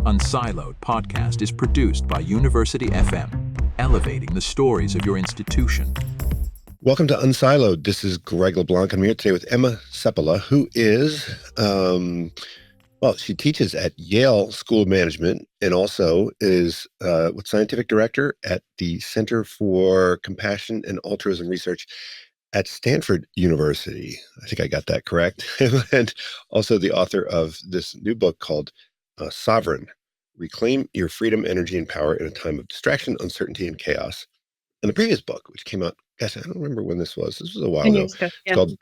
Unsiloed podcast is produced by University FM, elevating the stories of your institution. Welcome to Unsiloed. This is Greg LeBlanc. I'm here today with Emma Seppälä, who is, she teaches at Yale School of Management and also is scientific director at the Center for Compassion and Altruism Research at Stanford University. I think I got that correct. And also the author of this new book called Sovereign: Reclaim Your Freedom, Energy, and Power in a Time of Distraction, Uncertainty, and Chaos. And the previous book, which came out, gosh, I don't remember when this was. This was a while 10 ago. years ago, It's yeah. called,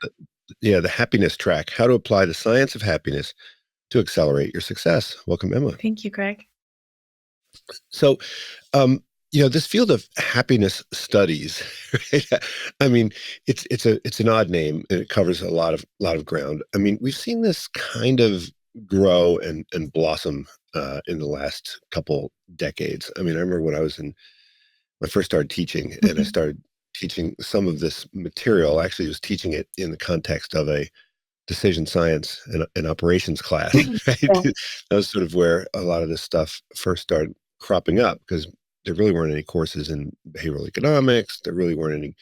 The Happiness Track: How to Apply the Science of Happiness to Accelerate Your Success. Welcome, Emma. Thank you, Greg. So, this field of happiness studies, right? I mean, it's an odd name and it covers a lot of ground. I mean, we've seen this kind of grow and blossom in the last couple decades. I mean, I remember when I first started teaching and I started teaching some of this material. I actually was teaching it in the context of a decision science and operations class, right? Yeah. That was sort of where a lot of this stuff first started cropping up, because there really weren't any courses in behavioral economics. There really weren't any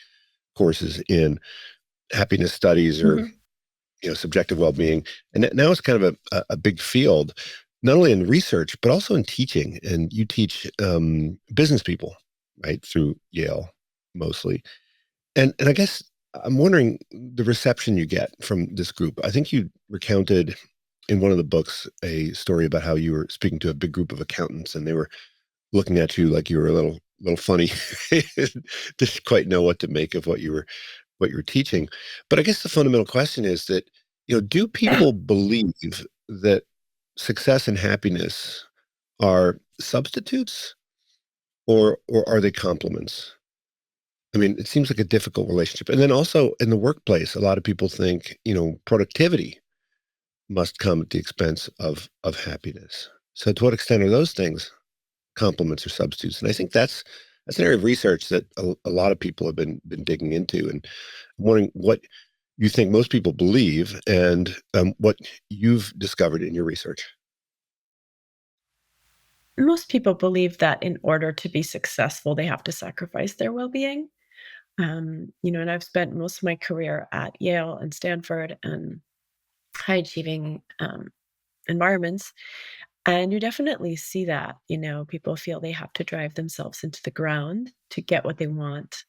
courses in happiness studies or subjective well-being. And now it's kind of a big field, not only in research, but also in teaching. And you teach business people, right, through Yale mostly. And I guess I'm wondering the reception you get from this group. I think you recounted in one of the books a story about how you were speaking to a big group of accountants and they were looking at you like you were a little funny, didn't quite know what to make of what you were teaching. But I guess the fundamental question is that, do people believe that success and happiness are substitutes or are they complements? I mean, it seems like a difficult relationship. And then also in the workplace, a lot of people think, productivity must come at the expense of happiness. So to what extent are those things complements or substitutes? And I think that's an area of research that a lot of people have been digging into. And I'm wondering what you think most people believe and what you've discovered in your research. Most people believe that in order to be successful, they have to sacrifice their well-being. And I've spent most of my career at Yale and Stanford and high achieving environments. And you definitely see that, people feel they have to drive themselves into the ground to get what they want.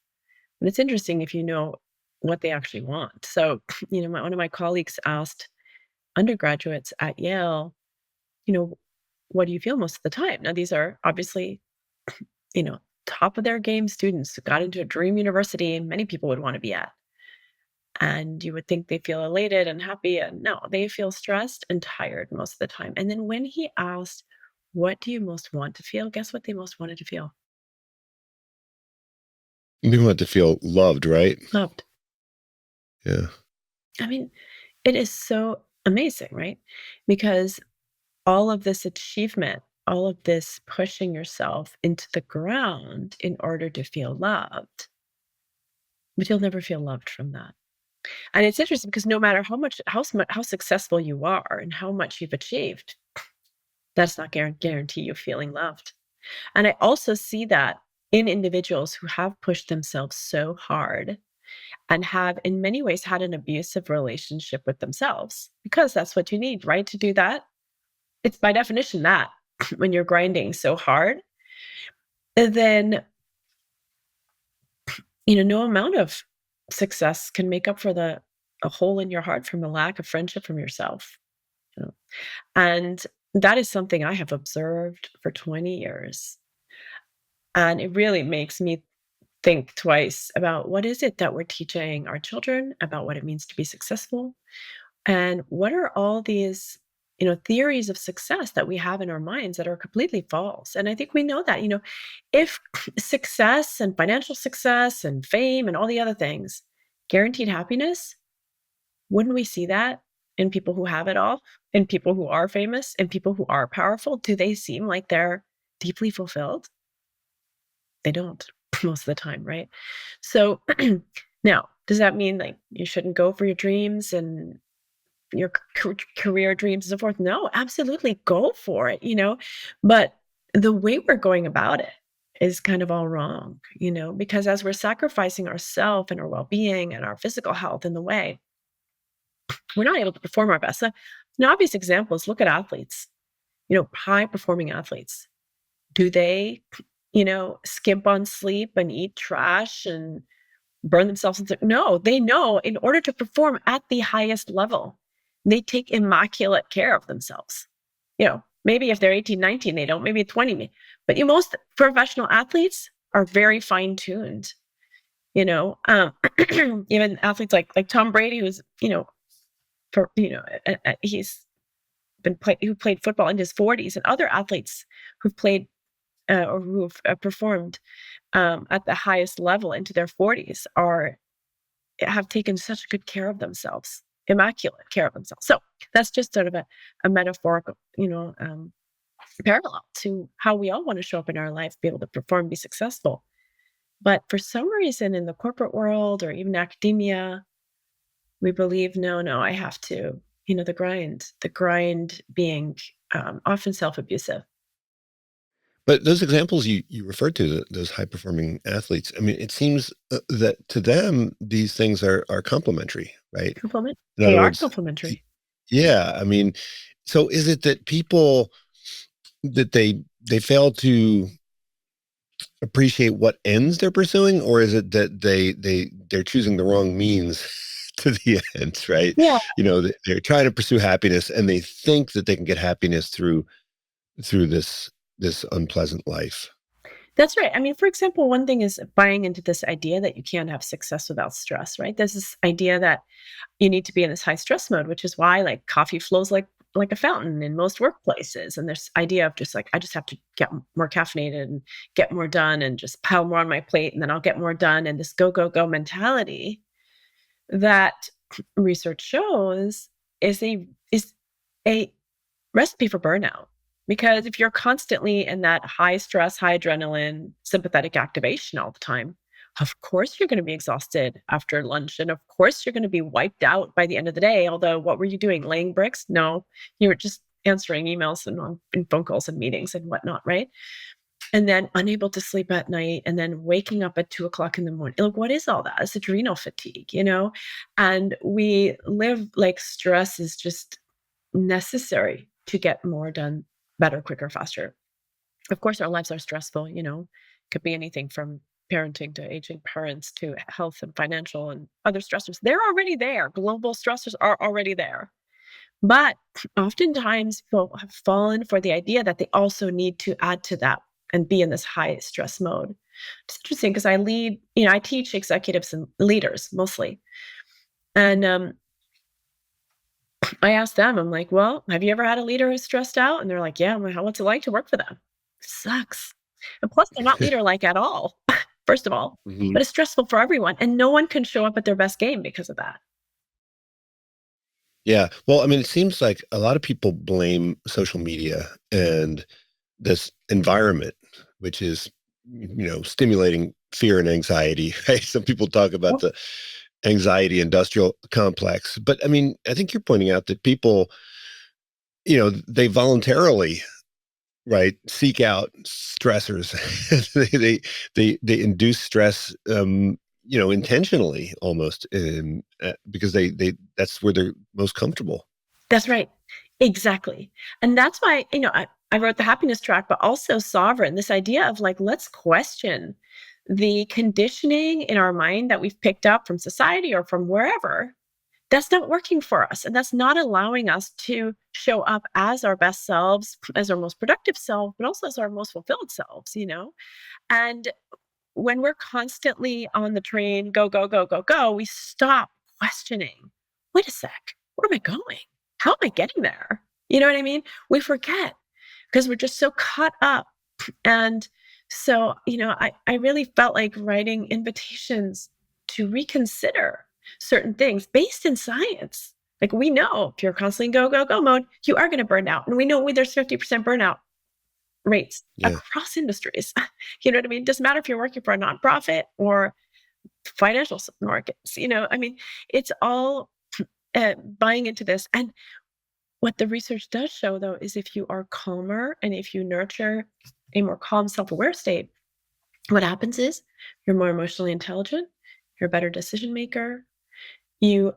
And it's interesting if you know what they actually want. So, one of my colleagues asked undergraduates at Yale, you know, what do you feel most of the time? Now, these are obviously, top of their game students who got into a dream university many people would want to be at. And you would think they feel elated and happy. And no, they feel stressed and tired most of the time. And then when he asked, what do you most want to feel? Guess what they most wanted to feel? You want to feel loved, right? Loved. Yeah. I mean, it is so amazing, right? Because all of this achievement, all of this pushing yourself into the ground in order to feel loved, but you'll never feel loved from that. And it's interesting because no matter how successful you are and how much you've achieved, that's not guarantee you feeling loved. And I also see that in individuals who have pushed themselves so hard and have in many ways had an abusive relationship with themselves, because that's what you need, right? To do that. It's by definition that when you're grinding so hard, then, no amount of success can make up for a hole in your heart from a lack of friendship from yourself. you know. And that is something I have observed for 20 years. And it really makes me think twice about what is it that we're teaching our children about what it means to be successful, and what are all these theories of success that we have in our minds that are completely false. And I think we know that if success and financial success and fame and all the other things guaranteed happiness, wouldn't we see that in people who have it all, in people who are famous, in people who are powerful? Do they seem like they're deeply fulfilled? They don't most of the time, right? So now, does that mean like you shouldn't go for your dreams and your career dreams and so forth. No, absolutely go for it, but the way we're going about it is kind of all wrong, because as we're sacrificing ourselves and our well-being and our physical health in the way, we're not able to perform our best. An obvious example is look at athletes, high performing athletes. Do they, skimp on sleep and eat trash and burn themselves? No, they know in order to perform at the highest level, they take immaculate care of themselves. Maybe if they're 18, 19, they don't, maybe 20, but most professional athletes are very fine-tuned, even athletes like Tom Brady, who's, he's who played football in his 40s, and other athletes who've played or who've performed at the highest level into their 40s have taken such good care of themselves, immaculate care of themselves. So that's just sort of a metaphorical, parallel to how we all want to show up in our life, be able to perform, be successful. But for some reason in the corporate world or even academia, we believe, no, I have to, the grind being often self-abusive. But those examples you referred to, those high performing athletes, I mean, it seems that to them these things are complementary, right? Complement. In They other are words, complementary. yeah. I mean, so is it that people that they fail to appreciate what ends they're pursuing, or is it that they're choosing the wrong means to the ends, right? Yeah, They're trying to pursue happiness, and they think that they can get happiness through this unpleasant life. that's right. I mean, for example, one thing is buying into this idea that you can't have success without stress, right? There's this idea that you need to be in this high stress mode, which is why like coffee flows like a fountain in most workplaces. And there's idea of just like, I just have to get more caffeinated and get more done and just pile more on my plate and then I'll get more done. And this go, go, go mentality that research shows is a recipe for burnout. Because if you're constantly in that high stress, high adrenaline, sympathetic activation all the time, of course you're going to be exhausted after lunch. And of course you're going to be wiped out by the end of the day. Although, what were you doing? Laying bricks? No, you were just answering emails and phone calls and meetings and whatnot, right? And then unable to sleep at night and then waking up at 2 o'clock in the morning. Like, what is all that? It's adrenal fatigue, And we live like stress is just necessary to get more done better, quicker, faster. Of course, our lives are stressful, could be anything from parenting to aging parents to health and financial and other stressors. They're already there. Global stressors are already there. But oftentimes people have fallen for the idea that they also need to add to that and be in this high stress mode. It's interesting because I teach executives and leaders mostly. And I asked them, I'm like, well, have you ever had a leader who's stressed out? And they're like, yeah. I'm like, what's it like to work for them? Sucks. And plus, they're not leader-like at all, first of all, Mhm. but it's stressful for everyone. And no one can show up at their best game because of that. Yeah. Well, I mean, it seems like a lot of people blame social media and this environment, which is, stimulating fear and anxiety, right? Some people talk about Yep. the anxiety industrial complex, but I mean, I think you're pointing out that people, they voluntarily, right, seek out stressors. They induce stress, intentionally almost, because they that's where they're most comfortable. That's right. Exactly. And that's why, I wrote the happiness track, but also sovereign, this idea of like, let's question the conditioning in our mind that we've picked up from society or from wherever that's not working for us. And that's not allowing us to show up as our best selves, as our most productive self, but also as our most fulfilled selves. And when we're constantly on the train, go, go, go, go, go, we stop questioning. Wait a sec, where am I going? How am I getting there? You know what I mean? We forget because we're just so caught up. And so, I really felt like writing invitations to reconsider certain things based in science. Like, we know if you're constantly in go, go, go mode, you are going to burn out. And we know there's 50% burnout rates Yeah. across industries. You know what I mean? Doesn't matter if you're working for a nonprofit or financial markets. I mean, it's all buying into this. And what the research does show, though, is if you are calmer and if you nurture a more calm, self-aware state, what happens is you're more emotionally intelligent, you're a better decision maker, you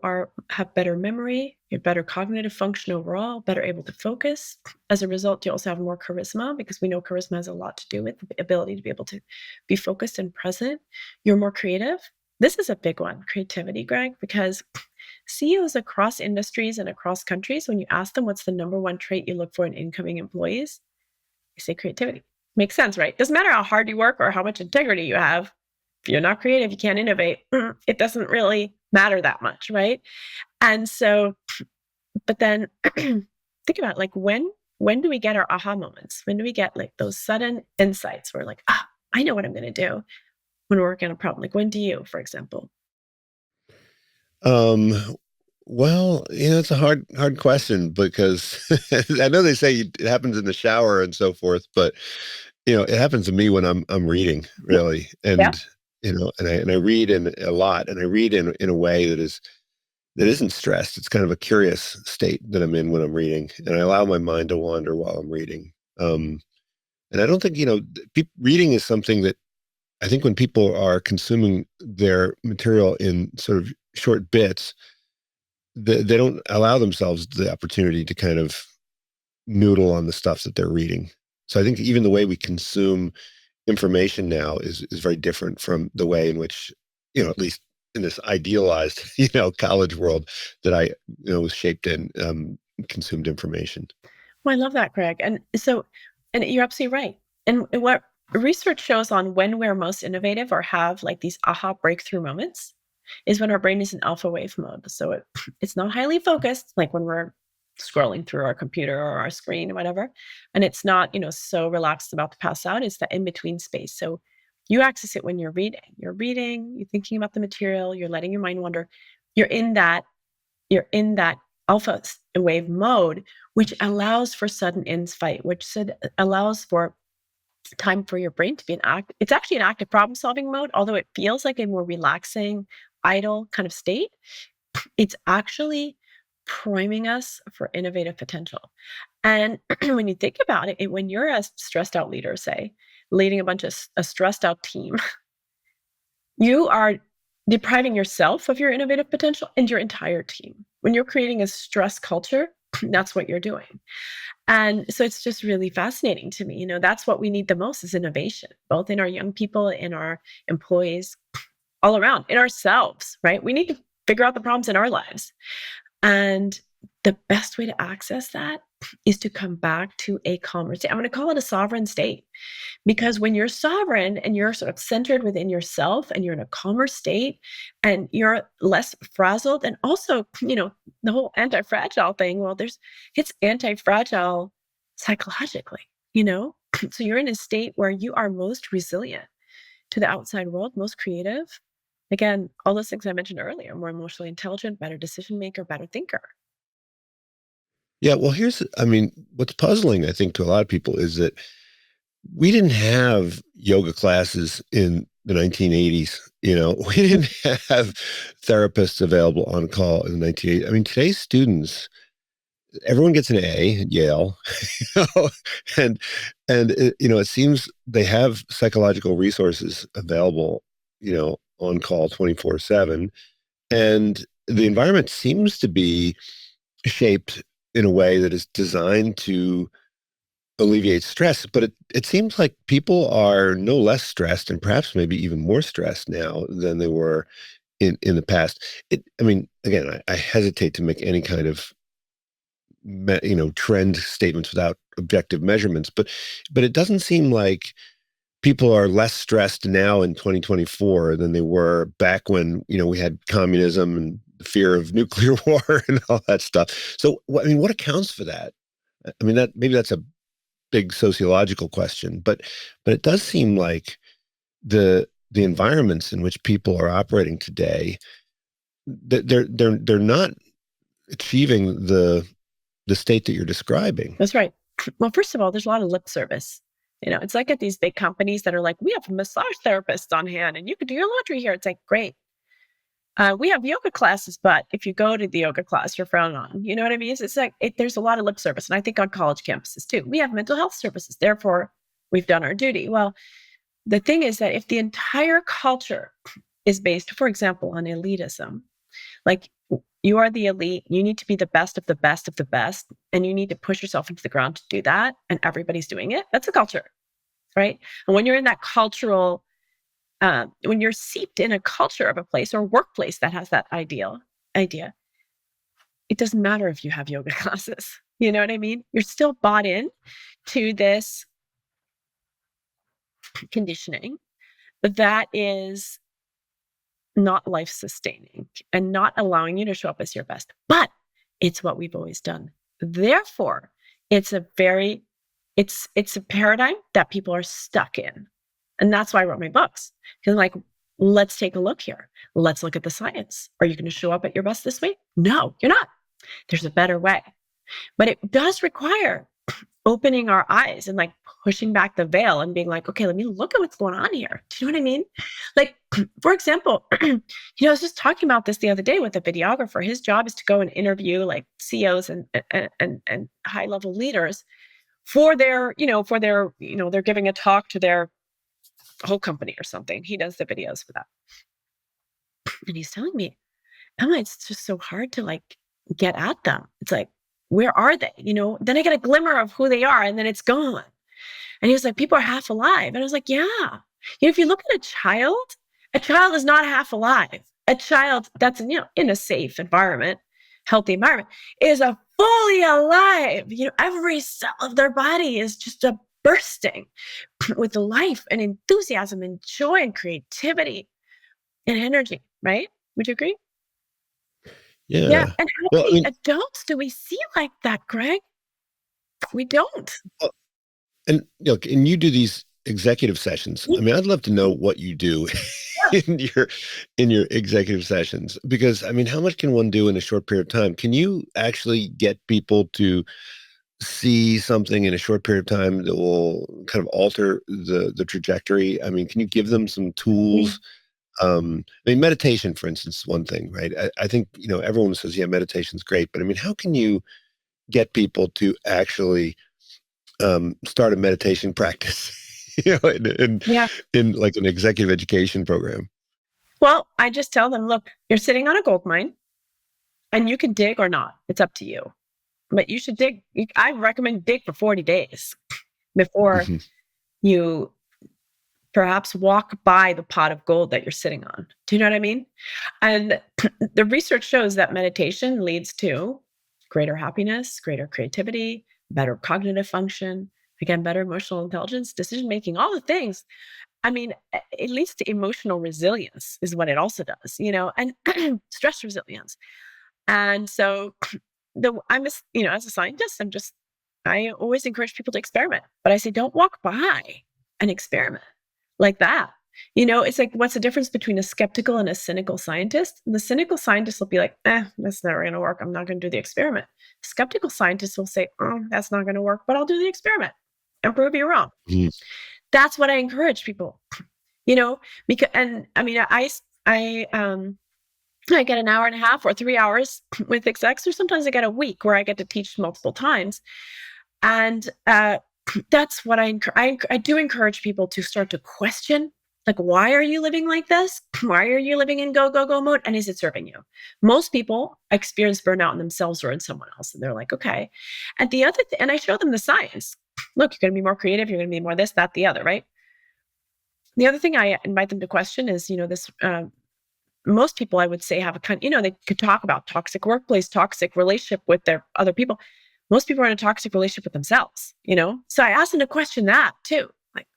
have better memory, you have better cognitive function overall, better able to focus. As a result, you also have more charisma because we know charisma has a lot to do with the ability to be able to be focused and present. You're more creative. This is a big one, creativity, Greg, because CEOs across industries and across countries, when you ask them what's the number one trait you look for in incoming employees, they say creativity. Makes sense, right? Doesn't matter how hard you work or how much integrity you have. If you're not creative, you can't innovate. It doesn't really matter that much, right? And so, but then think about it, like when do we get our aha moments? When do we get like those sudden insights where like, I know what I'm going to do when we're working on a problem? Like when do you, for example? Um, well, it's a hard question because I know they say it happens in the shower and so forth, but it happens to me when I'm reading really, Yeah. and and I read in a lot, and I read in a way that isn't stressed. It's kind of a curious state that I'm in when I'm reading, and I allow my mind to wander while I'm reading. And I don't think reading is something that I think when people are consuming their material in sort of short bits, they don't allow themselves the opportunity to kind of noodle on the stuff that they're reading. So I think even the way we consume information now is very different from the way in which, at least in this idealized, college world that I, was shaped in, consumed information. Well, I love that, Greg. And you're absolutely right. And what research shows on when we're most innovative or have like these aha breakthrough moments is when our brain is in alpha wave mode. So it's not highly focused, like when we're scrolling through our computer or our screen or whatever. And it's not, so relaxed about to pass out. It's the in-between space. So you access it when you're reading. You're reading, you're thinking about the material, you're letting your mind wander. You're in that you're in that alpha wave mode, which allows for sudden insight, allows for time for your brain to be it's actually an active problem solving mode, although it feels like a more relaxing, idle kind of state. It's actually priming us for innovative potential. And when you think about it, when you're a stressed out leader, say, leading a stressed out team, you are depriving yourself of your innovative potential and your entire team. When you're creating a stress culture, that's what you're doing. And so it's just really fascinating to me. That's what we need the most is innovation, both in our young people, in our employees, all around, in ourselves, right? We need to figure out the problems in our lives. And the best way to access that is to come back to a calmer state. I'm going to call it a sovereign state. Because when you're sovereign and you're sort of centered within yourself and you're in a calmer state and you're less frazzled, and also, the whole anti-fragile thing, well, it's anti-fragile psychologically, you know? So you're in a state where you are most resilient to the outside world, most creative. Again, all those things I mentioned earlier, more emotionally intelligent, better decision maker, better thinker. Yeah, well, what's puzzling, I think, to a lot of people is that we didn't have yoga classes in the 1980s. We didn't have therapists available on call in the 1980s. I mean, today's students, everyone gets an A at Yale, you know, and it seems they have psychological resources available, on call 24/7, and the environment seems to be shaped in a way that is designed to alleviate stress, but it seems like people are no less stressed and perhaps maybe even more stressed now than they were in the past. Again, I hesitate to make any kind of trend statements without objective measurements, but it doesn't seem like people are less stressed now in 2024 than they were back when we had communism and the fear of nuclear war and all that stuff. So what accounts for that? That maybe that's a big sociological question, but it does seem like the environments in which people are operating today, that they're not achieving the state that you're describing. That's right. Well, first of all, there's a lot of lip service. It's like at these big companies that are like, we have massage therapists on hand and you can do your laundry here. It's like, great. We have yoga classes, but if you go to the yoga class, you're frowned on. You know what I mean? It's like there's a lot of lip service. And I think on college campuses too, we have mental health services. Therefore, we've done our duty. Well, the thing is that if the entire culture is based, for example, on elitism, like you are the elite, you need to be the best of the best of the best, and you need to push yourself into the ground to do that, and everybody's doing it, that's a culture, right? And when you're in that cultural, when you're seeped in a culture of a place or workplace that has that idea, it doesn't matter if you have yoga classes. You know what I mean? You're still bought in to this conditioning that is not life sustaining and not allowing you to show up as your best. But it's what we've always done. Therefore, it's a paradigm that people are stuck in. And that's why I wrote my books. Because like, let's take a look here. Let's look at the science. Are you going to show up at your best this way? No, you're not. There's a better way. But it does require opening our eyes and like pushing back the veil and being like, okay, let me look at what's going on here. Do you know what I mean? Like, for example, I was just talking about this the other day with a videographer. His job is to go and interview like CEOs and high level leaders for their, they're giving a talk to their whole company or something. He does the videos for that. And he's telling me, Emma, it's just so hard to like get at them. It's like, where are they? Then I get a glimmer of who they are and then it's gone. And he was like, people are half alive. And I was like, yeah. If you look at a child is not half alive. A child that's, in a safe environment, healthy environment, is a fully alive. Every cell of their body is just a bursting with life and enthusiasm and joy and creativity and energy, right? Would you agree? Yeah. And how Well, many adults do we see like that, Greg? We don't. And you do these executive sessions. I mean, I'd love to know what you do in your executive sessions, because I mean, how much can one do in a short period of time? Can you actually get people to see something in a short period of time that will kind of alter the trajectory? I mean, can you give them some tools? I mean, meditation, for instance, is one thing, right? I think, everyone says, yeah, meditation's great, but I mean, how can you get people to actually start a meditation practice, in like an executive education program? Well, I just tell them, look, you're sitting on a gold mine and you can dig or not. It's up to you. But you should dig. I recommend dig for 40 days before you perhaps walk by the pot of gold that you're sitting on. Do you know what I mean? And the research shows that meditation leads to greater happiness, greater creativity, better cognitive function, again, better emotional intelligence, decision making, all the things. I mean, it leads to emotional resilience is what it also does, and stress resilience. And so as a scientist, I always encourage people to experiment, but I say, don't walk by an experiment like that. It's like, what's the difference between a skeptical and a cynical scientist? The cynical scientist will be like, that's never going to work. I'm not going to do the experiment. Skeptical scientists will say, that's not going to work, but I'll do the experiment and prove you wrong. That's what I encourage people, because, and I mean, I get an hour and a half or 3 hours with execs, or sometimes I get a week where I get to teach multiple times. And that's what I do encourage people to start to question, like, why are you living like this? Why are you living in go, go, go mode? And is it serving you? Most people experience burnout in themselves or in someone else. And they're like, okay. And the other and I show them the science. Look, you're going to be more creative. You're going to be more this, that, the other, right? The other thing I invite them to question is, this, most people I would say have a kind, they could talk about toxic workplace, toxic relationship with their other people. Most people are in a toxic relationship with themselves, So I asked them to question that too. Like,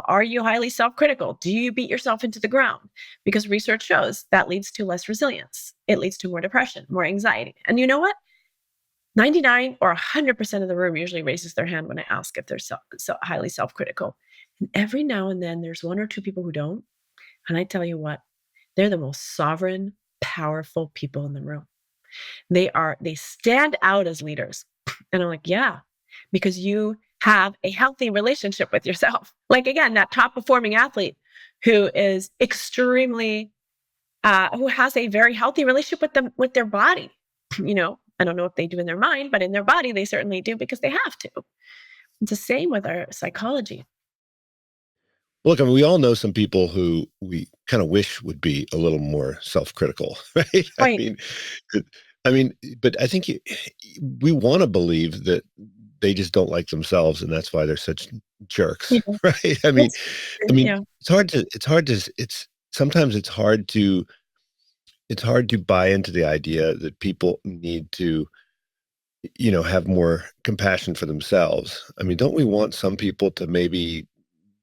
are you highly self-critical? Do you beat yourself into the ground? Because research shows that leads to less resilience. It leads to more depression, more anxiety. And you know what? 99 or 100% of the room usually raises their hand when I ask if they're so highly self-critical. And every now and then there's one or two people who don't. And I tell you what, they're the most sovereign, powerful people in the room. They stand out as leaders. And I'm like, yeah, because you have a healthy relationship with yourself. Like, again, that top performing athlete who is extremely who has a very healthy relationship with their body. I don't know if they do in their mind, but in their body, they certainly do because they have to. It's the same with our psychology. Look, I mean, we all know some people who we kind of wish would be a little more self-critical, right? Right. It- I mean, but I think we want to believe that they just don't like themselves, and that's why they're such jerks, Yeah. right? It's, I mean, yeah. it's sometimes it's hard to buy into the idea that people need to, have more compassion for themselves. I mean, don't we want some people to maybe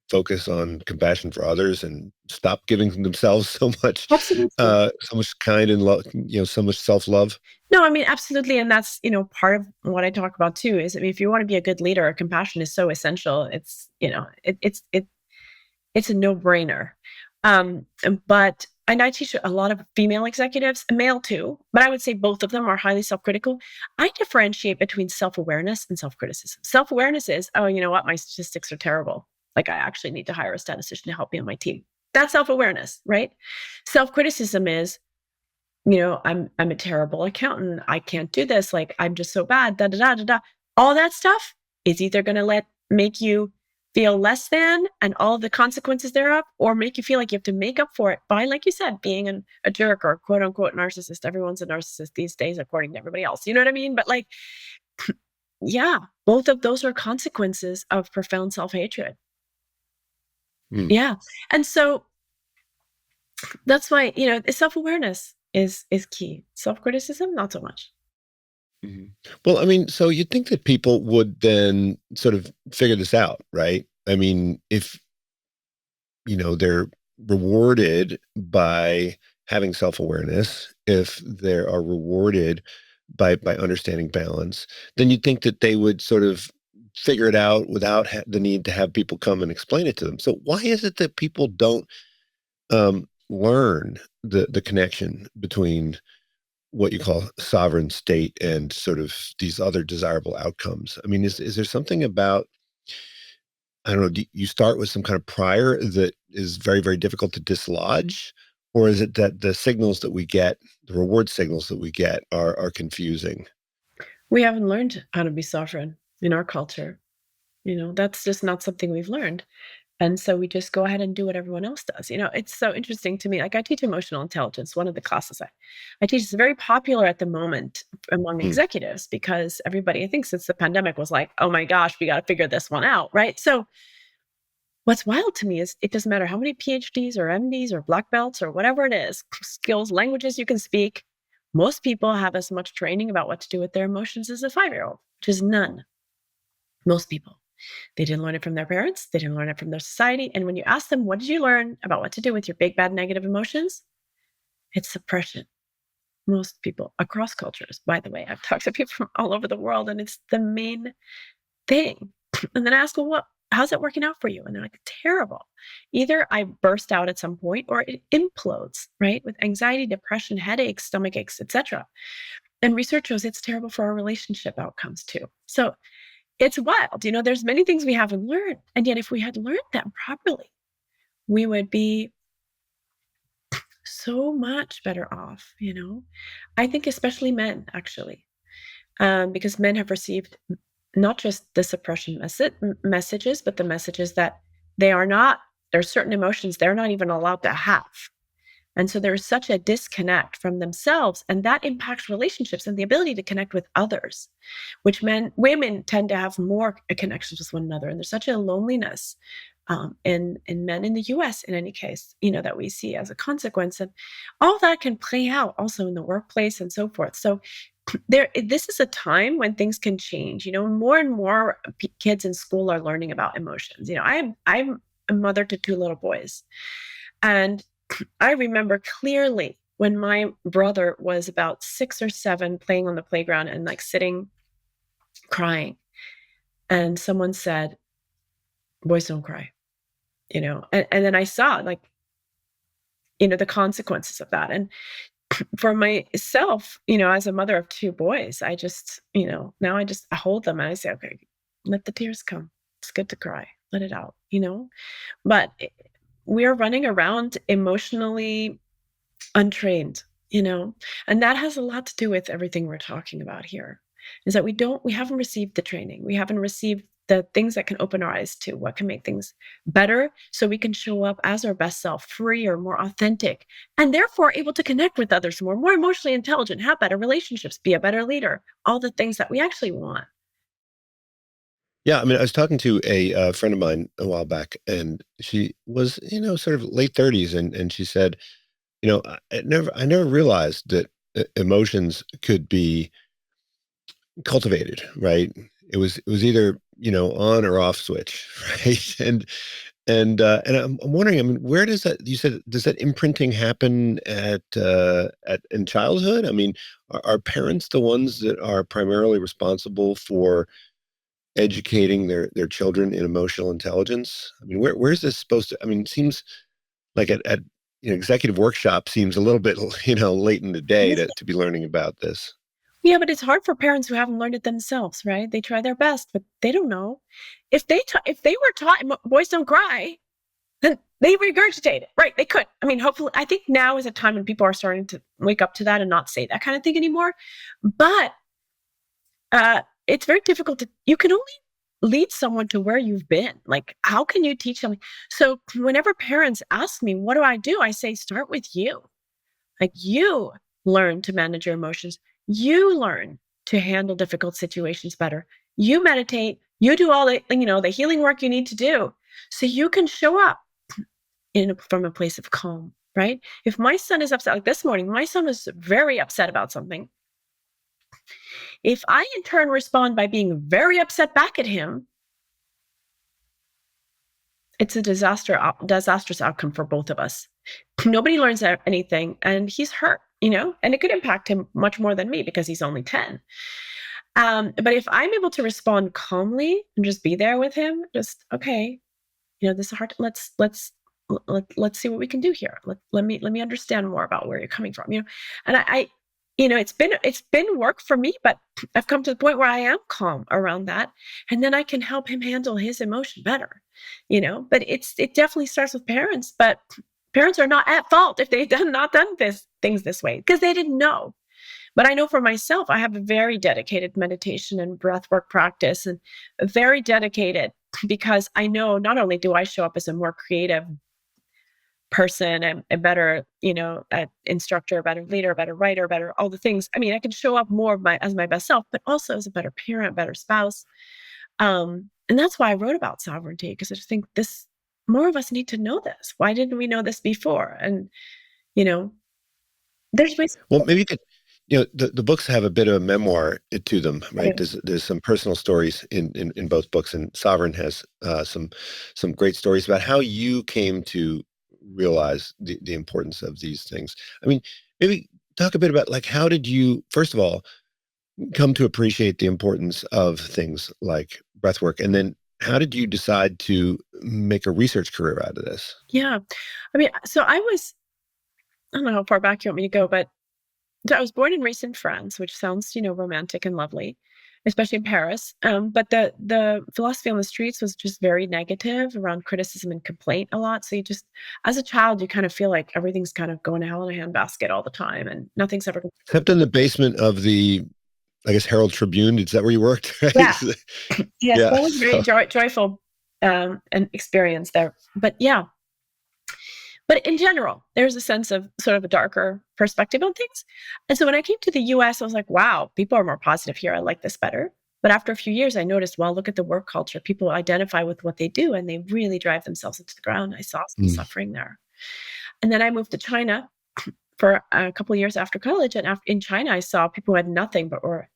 focus on compassion for others and stop giving themselves Absolutely. so much kind and love, so much self-love? No, I mean, absolutely. And that's, part of what I talk about too is, I mean, if you want to be a good leader, compassion is so essential. It's, it's a no-brainer. And I teach a lot of female executives, male too, but I would say both of them are highly self-critical. I differentiate between self-awareness and self-criticism. Self-awareness is, oh, you know what, my statistics are terrible. Like I actually need to hire a statistician to help me on my team. That's self-awareness, right? Self-criticism is, I'm a terrible accountant. I can't do this. Like I'm just so bad. Da da da da da. All that stuff is either going to make you feel less than and all the consequences thereof, or make you feel like you have to make up for it by, like you said, being a jerk or quote unquote narcissist. Everyone's a narcissist these days, according to everybody else. You know what I mean? But like, yeah, both of those are consequences of profound self hatred. Hmm. Yeah, and so that's why self awareness is key. Self criticism, not so much. Mhm. Well, I mean, so you'd think that people would then sort of figure this out, right? I mean, if, they're rewarded by having self-awareness, if they are rewarded by understanding balance, then you'd think that they would sort of figure it out without the need to have people come and explain it to them. So why is it that people don't learn the connection between what you call sovereign state and sort of these other desirable outcomes? I mean, is there something about, I don't know, do you start with some kind of prior that is very, very difficult to dislodge? Or is it that the signals that we get, the reward signals that we get are confusing? We haven't learned how to be sovereign in our culture. That's just not something we've learned. And so we just go ahead and do what everyone else does. It's so interesting to me. Like I teach emotional intelligence. One of the classes I teach is very popular at the moment among Hmm. executives because everybody, I think since the pandemic was like, oh my gosh, we got to figure this one out. Right. So what's wild to me is it doesn't matter how many PhDs or MDs or black belts or whatever it is, skills, languages you can speak. Most people have as much training about what to do with their emotions as a 5-year-old, which is none. Most people. They didn't learn it from their parents. They didn't learn it from their society. And when you ask them, what did you learn about what to do with your big, bad, negative emotions? It's suppression. Most people across cultures, by the way, I've talked to people from all over the world, and it's the main thing. And then I ask, well, how's it working out for you? And they're like, terrible. Either I burst out at some point or it implodes, right? With anxiety, depression, headaches, stomach aches, etc. And research shows it's terrible for our relationship outcomes too. So it's wild. There's many things we haven't learned. And yet, if we had learned them properly, we would be so much better off. I think, especially men, actually, because men have received not just the suppression messages, but the messages that there's certain emotions they're not even allowed to have. And so there's such a disconnect from themselves, and that impacts relationships and the ability to connect with others, which women tend to have more connections with one another. And there's such a loneliness in men in the US, in any case, that we see as a consequence. And all that can play out also in the workplace and so forth. So this is a time when things can change. More and more kids in school are learning about emotions. I'm a mother to 2 little boys. And I remember clearly when my brother was about 6 or 7 playing on the playground and like sitting crying. And someone said, boys don't cry, and then I saw like, the consequences of that. And for myself, as a mother of 2 boys, I just, now I hold them and I say, okay, let the tears come. It's good to cry. Let it out. But we're running around emotionally untrained, and that has a lot to do with everything we're talking about here, is that we haven't received the training. We haven't received the things that can open our eyes to what can make things better so we can show up as our best self, freer, more authentic, and therefore able to connect with others more emotionally intelligent, have better relationships, be a better leader, all the things that we actually want. Yeah, I mean, I was talking to a friend of mine a while back, and she was, sort of late 30s, and she said, I never realized that emotions could be cultivated, right? It was either, on or off switch, right? And I'm wondering, I mean, where does that, you said, does that imprinting happen at in childhood? I mean, are parents the ones that are primarily responsible for educating their children in emotional intelligence? I mean, where's this supposed to? I mean, it seems like at executive workshop seems a little bit late in the day to be learning about this. Yeah, but it's hard for parents who haven't learned it themselves, right? They try their best, but they don't know. If they were taught boys don't cry, then they regurgitate it, right? They could. I mean, hopefully, I think now is a time when people are starting to wake up to that and not say that kind of thing anymore. But it's very difficult to. You can only lead someone to where you've been. Like, how can you teach them? So, whenever parents ask me, "What do?" I say, "Start with you." Like, you learn to manage your emotions. You learn to handle difficult situations better. You meditate. You do all the healing work you need to do so you can show up from a place of calm, right? If my son is upset, like this morning, my son was very upset about something. If I in turn respond by being very upset back at him, it's a disastrous outcome for both of us. Nobody learns anything, and he's hurt, and it could impact him much more than me because he's only 10. But if I'm able to respond calmly and just be there with him, just okay, this is hard. Let's see what we can do here. Let me understand more about where you're coming from. And it's been work for me, but I've come to the point where I am calm around that, and then I can help him handle his emotion better. But it definitely starts with parents. But parents are not at fault if they've not done things this way because they didn't know. But I know for myself, I have a very dedicated meditation and breathwork practice, and very dedicated because I know not only do I show up as a more creative person and a better, instructor, a better leader, a better writer, better all the things. I mean, I can show up more of as my best self, but also as a better parent, better spouse. And that's why I wrote about sovereignty, because I just think more of us need to know this. Why didn't we know this before? And you know, there's ways. Well, maybe you could, the books have a bit of a memoir to them, right? There's some personal stories in both books, and Sovereign has some great stories about how you came to realize the importance of these things. I mean, maybe talk a bit about, like, how did you, first of all, come to appreciate the importance of things like breath work, and then how did you decide to make a research career out of this? Yeah. I mean, so I don't know how far back you want me to go, but so I was born and raised in France, which sounds, romantic and lovely, especially in Paris. But the philosophy on the streets was just very negative around criticism and complaint a lot. So as a child, you kind of feel like everything's kind of going to hell in a handbasket all the time, and nothing's ever. Except in the basement of the, I guess, Herald Tribune. Is that where you worked? Right? Yeah. Yes, Yeah. that was very joyful an experience there. But yeah, but in general, there's a sense of sort of a darker perspective on things. And so when I came to the US, I was like, wow, people are more positive here. I like this better. But after a few years, I noticed, well, look at the work culture. People identify with what they do and they really drive themselves into the ground. I saw some Mm. suffering there. And then I moved to China for a couple of years after college. And in China, I saw people who had nothing but were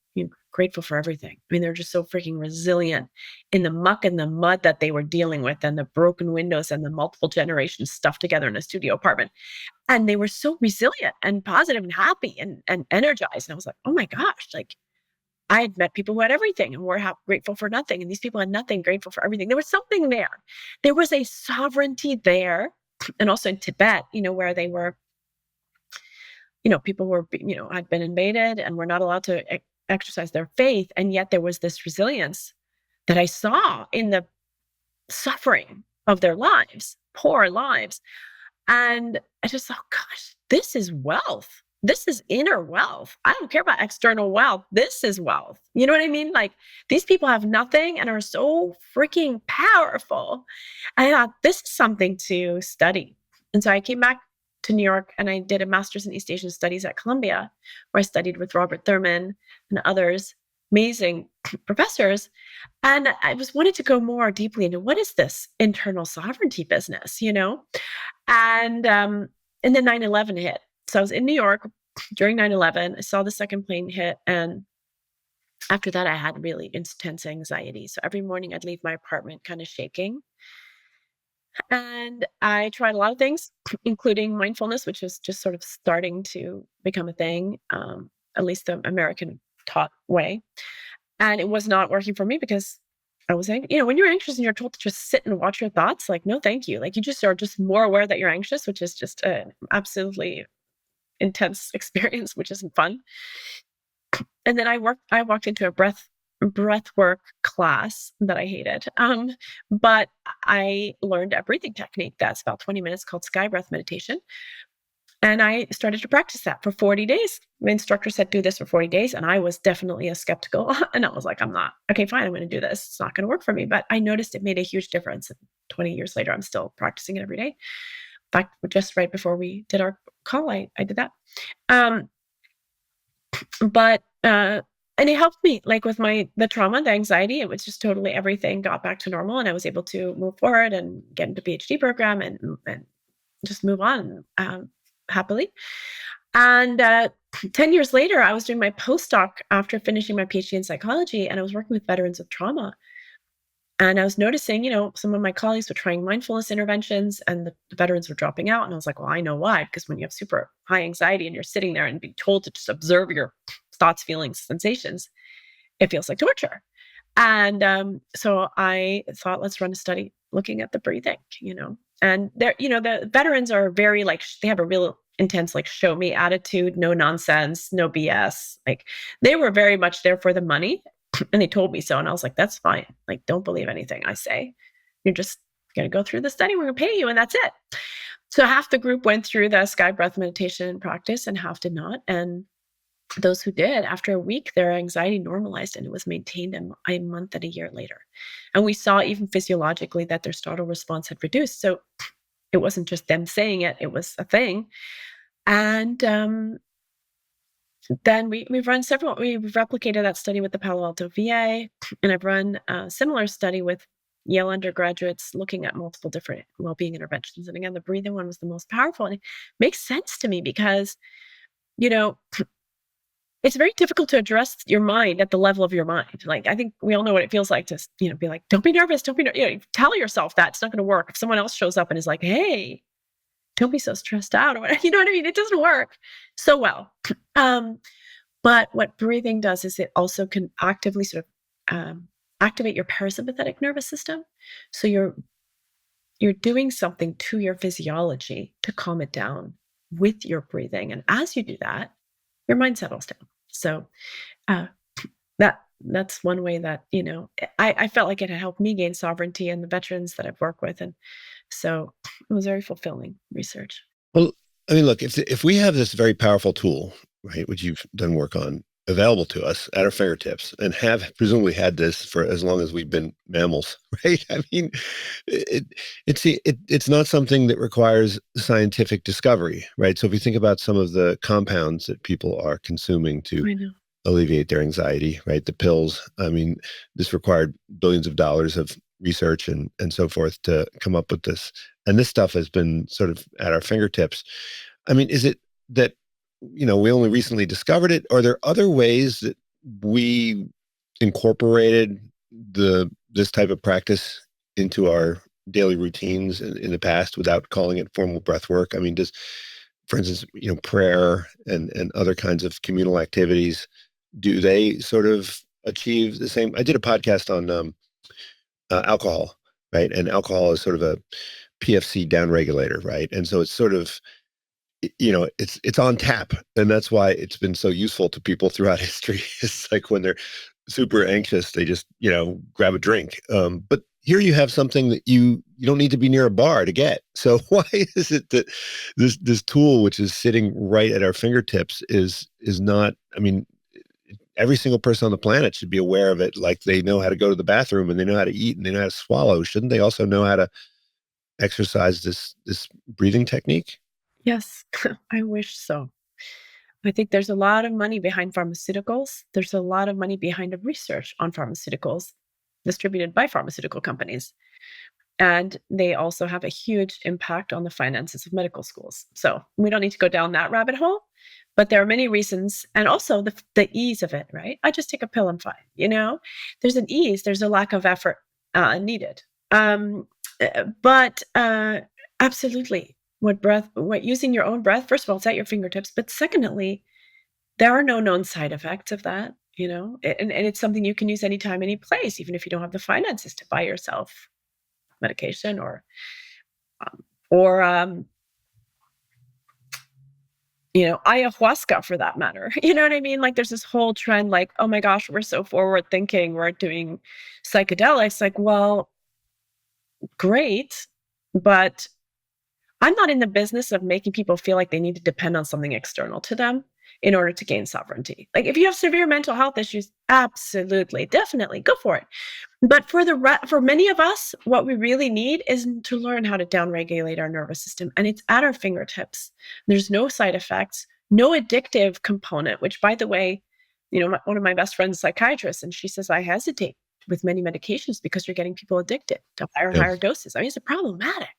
grateful for everything. I mean, they're just so freaking resilient in the muck and the mud that they were dealing with, and the broken windows and the multiple generations stuffed together in a studio apartment. And they were so resilient and positive and happy and energized. And I was like, oh my gosh, like I had met people who had everything and were grateful for nothing. And these people had nothing, grateful for everything. There was something there. There was a sovereignty there. And also in Tibet, where they were, people were, had been invaded and were not allowed to exercise their faith. And yet there was this resilience that I saw in the suffering of their lives, poor lives. And I just thought, gosh, this is wealth. This is inner wealth. I don't care about external wealth. This is wealth. You know what I mean? Like, these people have nothing and are so freaking powerful. I thought, this is something to study. And so I came back to New York and I did a master's in East Asian Studies at Columbia, where I studied with Robert Thurman and others, amazing professors. And I was wanted to go more deeply into what is this internal sovereignty business, And then 9/11 hit. So I was in New York during 9/11. I saw the second plane hit. And after that, I had really intense anxiety. So every morning I'd leave my apartment kind of shaking. And I tried a lot of things, including mindfulness, which is just sort of starting to become a thing, at least the American taught way. And it was not working for me because I was angry. When you're anxious and you're told to just sit and watch your thoughts, like, no, thank you. Like, you just are just more aware that you're anxious, which is just an absolutely intense experience, which isn't fun. And then I walked into a breathwork class that I hated. But I learned a breathing technique that's about 20 minutes called sky breath meditation. And I started to practice that for 40 days. My instructor said, do this for 40 days. And I was definitely a skeptical. And I was like, I'm not. Okay, fine, I'm going to do this. It's not going to work for me. But I noticed it made a huge difference. And 20 years later, I'm still practicing it every day. In fact, just right before we did our call, I did that. And it helped me, like, with the trauma, the anxiety. It was just totally, everything got back to normal. And I was able to move forward and get into PhD program and just move on happily. And 10 years later, I was doing my postdoc after finishing my PhD in psychology, and I was working with veterans of trauma. And I was noticing, some of my colleagues were trying mindfulness interventions and the veterans were dropping out. And I was like, well, I know why, because when you have super high anxiety and you're sitting there and being told to just observe your thoughts, feelings, sensations, it feels like torture. And so I thought, let's run a study looking at the breathing, and they're, the veterans are very, like, they have a real intense, like, show me attitude, no nonsense, no BS. Like, they were very much there for the money. And they told me so. And I was like, that's fine. Like, don't believe anything I say. You're just going to go through the study. We're going to pay you. And that's it. So half the group went through the sky breath meditation practice and half did not. And those who did, after a week, their anxiety normalized and it was maintained a month and a year later. And we saw even physiologically that their startle response had reduced. So it wasn't just them saying it, it was a thing. And then we've replicated that study with the Palo Alto VA, and I've run a similar study with Yale undergraduates looking at multiple different well-being interventions. And again, the breathing one was the most powerful. And it makes sense to me because, it's very difficult to address your mind at the level of your mind. Like, I think we all know what it feels like to, be like, don't be nervous, don't be nervous. Tell yourself that it's not going to work. If someone else shows up and is like, hey, don't be so stressed out, or whatever, you know what I mean? It doesn't work so well. But what breathing does is it also can actively sort of activate your parasympathetic nervous system. So you're doing something to your physiology to calm it down with your breathing. And as you do that, your mind settles down. So that's one way that, I felt like it had helped me gain sovereignty and the veterans that I've worked with. And so it was very fulfilling research. Well, I mean, look, if we have this very powerful tool, right, which you've done work on, available to us at our fingertips, and have presumably had this for as long as we've been mammals, right? I mean, it's not something that requires scientific discovery, right? So if you think about some of the compounds that people are consuming to alleviate their anxiety, right? The pills, I mean, this required billions of dollars of research and so forth to come up with this. And this stuff has been sort of at our fingertips. I mean, is it that, we only recently discovered it? Are there other ways that we incorporated this type of practice into our daily routines in the past without calling it formal breath work? I mean, for instance, prayer and other kinds of communal activities, do they sort of achieve the same? I did a podcast on alcohol, right? And alcohol is sort of a PFC downregulator, right? And so it's sort of, it's on tap, and that's why it's been so useful to people throughout history. It's like when they're super anxious, they just, grab a drink. But here you have something that you don't need to be near a bar to get. So why is it that this tool, which is sitting right at our fingertips, is not? I mean, every single person on the planet should be aware of it. Like they know how to go to the bathroom and they know how to eat and they know how to swallow. Shouldn't they also know how to exercise this breathing technique? Yes, I wish so. I think there's a lot of money behind pharmaceuticals. There's a lot of money behind the research on pharmaceuticals distributed by pharmaceutical companies. And they also have a huge impact on the finances of medical schools. So we don't need to go down that rabbit hole, but there are many reasons. And also the ease of it, right? I just take a pill, I'm fine. There's an ease, there's a lack of effort needed. But absolutely, what using your own breath, first of all, it's at your fingertips. But secondly, there are no known side effects of that, and it's something you can use anytime, any place, even if you don't have the finances to buy yourself medication um, or ayahuasca for that matter. You know what I mean? Like there's this whole trend like, oh my gosh, we're so forward thinking, we're doing psychedelics. Like, well, great, but I'm not in the business of making people feel like they need to depend on something external to them in order to gain sovereignty. Like if you have severe mental health issues, absolutely, definitely go for it. But for many of us, what we really need is to learn how to downregulate our nervous system, and it's at our fingertips. There's no side effects, no addictive component. Which, by the way, one of my best friends, is a psychiatrist, and she says I hesitate with many medications because you're getting people addicted to higher and Yeah. higher doses. I mean, it's problematic.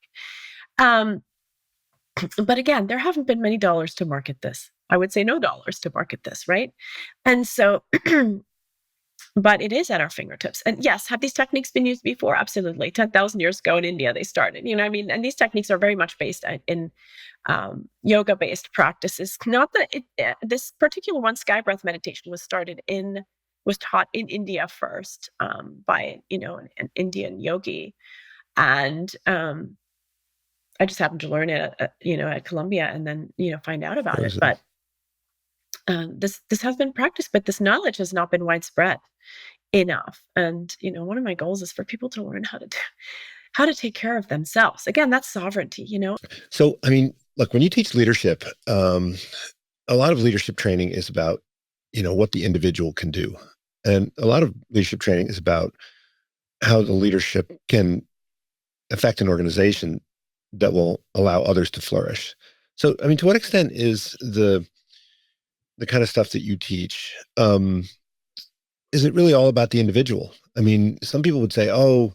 Um, but again, there haven't been many dollars to market this. I would say no dollars to market this, right? And so but it is at our fingertips. And yes, have these techniques been used before? Absolutely. 10,000 years ago in India, they started. You know what I mean? And these techniques are very much based in yoga-based practices. Not that this particular one, sky breath meditation, was taught in India first by an Indian yogi, and I just happened to learn it at Columbia, and then find out about it. But this has been practiced, but this knowledge has not been widespread enough. And one of my goals is for people to learn how to take care of themselves. Again, that's sovereignty. So, I mean, look, when you teach leadership, a lot of leadership training is about, what the individual can do. And a lot of leadership training is about how the leadership can affect an organization that will allow others to flourish. So, I mean, to what extent is the kind of stuff that you teach, is it really all about the individual? I mean, some people would say, "Oh,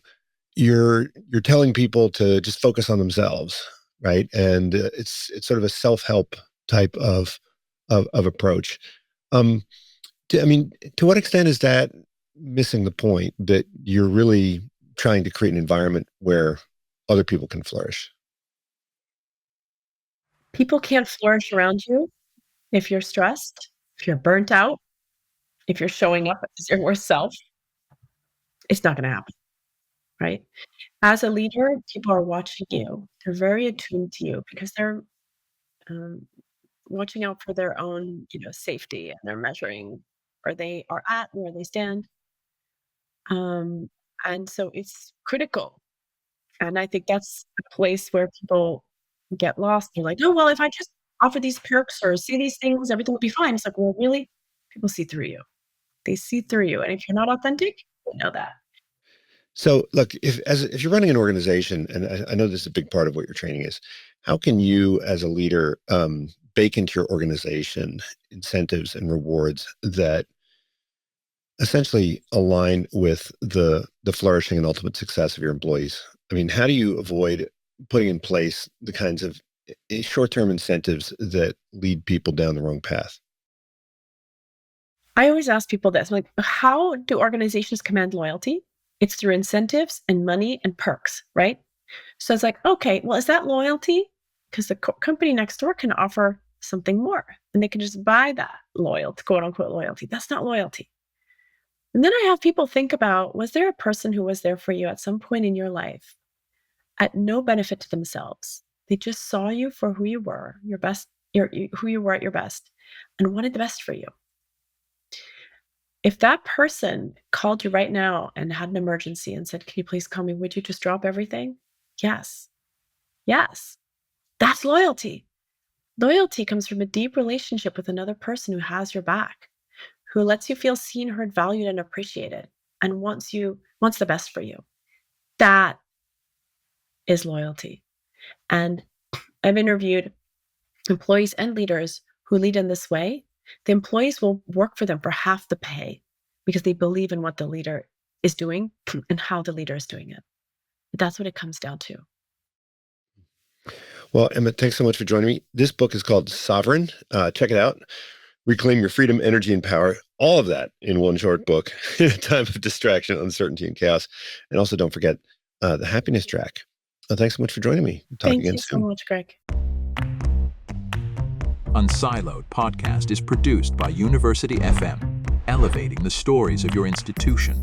you're telling people to just focus on themselves," right? And it's sort of a self-help type of approach. Um, I mean, to what extent is that missing the point that you're really trying to create an environment where other people can flourish? People can't flourish around you if you're stressed, if you're burnt out, if you're showing up as your worst self. It's not going to happen, right? As a leader, people are watching you. They're very attuned to you because they're um, watching out for their own, safety, and they're measuring where they are at, where they stand. Um, and so it's critical. And I think that's a place where people get lost. They're like, oh, well, if I just offer these perks or say these things, everything will be fine. It's like, well, really? People see through you. They see through you. And if you're not authentic, they know that. So, look, if you're running an organization, and I know this is a big part of what your training is, how can you, as a leader, bake into your organization incentives and rewards that essentially align with the flourishing and ultimate success of your employees? I mean, how do you avoid putting in place the kinds of short-term incentives that lead people down the wrong path? I always ask people this, I'm like, how do organizations command loyalty? It's through incentives and money and perks, right? So it's like, okay, well, is that loyalty? Because the company next door can offer something more and they can just buy that loyalty, quote unquote loyalty. That's not loyalty. And then I have people think about, was there a person who was there for you at some point in your life at no benefit to themselves? They just saw you for who you were, your, who you were at your best, and wanted the best for you. If that person called you right now and had an emergency and said, "Can you please call me?" Would you just drop everything? Yes. Yes. That's loyalty. Loyalty comes from a deep relationship with another person who has your back, who lets you feel seen, heard, valued, and appreciated, and wants the best for you. That is loyalty. And I've interviewed employees and leaders who lead in this way. The employees will work for them for half the pay because they believe in what the leader is doing and how the leader is doing it. That's what it comes down to. Well, Emma, thanks so much for joining me. This book is called Sovereign. Check it out. Reclaim your freedom, energy, and power. All of that in one short book in a time of distraction, uncertainty, and chaos. And also don't forget the happiness track. Thanks so much for joining me. Talk Thank again you so soon. much, Greg. Unsiloed podcast is produced by University FM, elevating the stories of your institution.